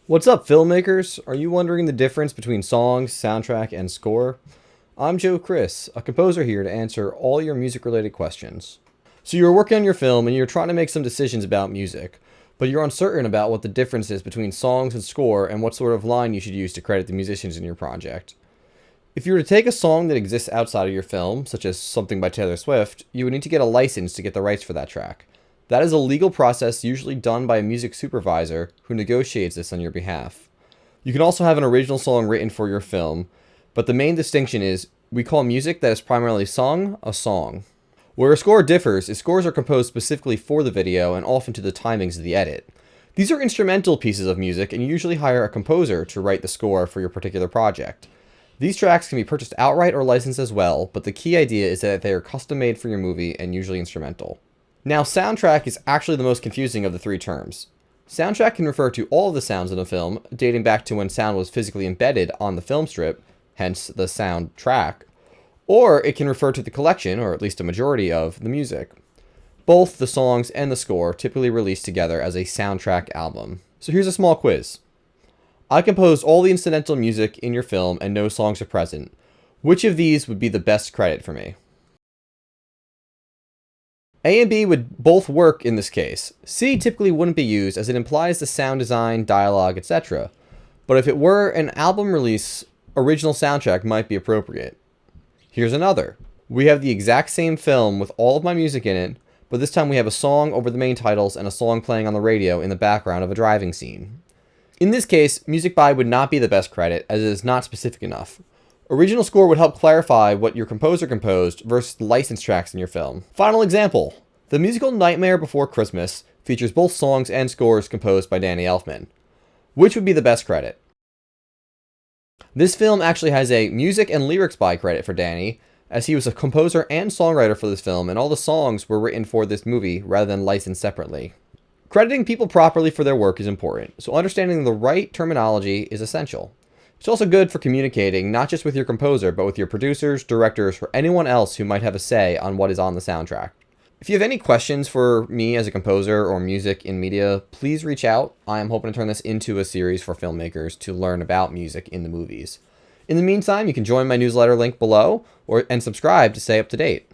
What's up, filmmakers? Are you wondering the difference between songs, soundtrack, and score? I'm Joe Chris, a composer here to answer all your music-related questions. So you're working on your film and you're trying to make some decisions about music, but you're uncertain about what the difference is between songs and score and what sort of line you should use to credit the musicians in your project. If you were to take a song that exists outside of your film, such as something by Taylor Swift, you would need to get a license to get the rights for that track. That is a legal process usually done by a music supervisor who negotiates this on your behalf. You can also have an original song written for your film, but the main distinction is we call music that is primarily sung a song. Where a score differs is scores are composed specifically for the video and often to the timings of the edit. These are instrumental pieces of music and you usually hire a composer to write the score for your particular project. These tracks can be purchased outright or licensed as well, but the key idea is that they are custom made for your movie and usually instrumental. Now, soundtrack is actually the most confusing of the three terms. Soundtrack can refer to all of the sounds in a film, dating back to when sound was physically embedded on the film strip, hence the soundtrack, or it can refer to the collection, or at least a majority of, the music. Both the songs and the score typically released together as a soundtrack album. So here's a small quiz. I composed all the incidental music in your film and no songs are present. Which of these would be the best credit for me? A and B would both work in this case. C typically wouldn't be used as it implies the sound design, dialogue, etc. But if it were an album release, original soundtrack might be appropriate. Here's another. We have the exact same film with all of my music in it, but this time we have a song over the main titles and a song playing on the radio in the background of a driving scene. In this case, music by would not be the best credit as it is not specific enough. Original score would help clarify what your composer composed versus the licensed tracks in your film. Final example. The musical Nightmare Before Christmas features both songs and scores composed by Danny Elfman. Which would be the best credit? This film actually has a music and lyrics by credit for Danny, as he was a composer and songwriter for this film and all the songs were written for this movie rather than licensed separately. Crediting people properly for their work is important, so understanding the right terminology is essential. It's also good for communicating not just with your composer, but with your producers, directors, or anyone else who might have a say on what is on the soundtrack. If you have any questions for me as a composer or music in media, please reach out. I am hoping to turn this into a series for filmmakers to learn about music in the movies. In the meantime, you can join my newsletter link below and subscribe to stay up to date.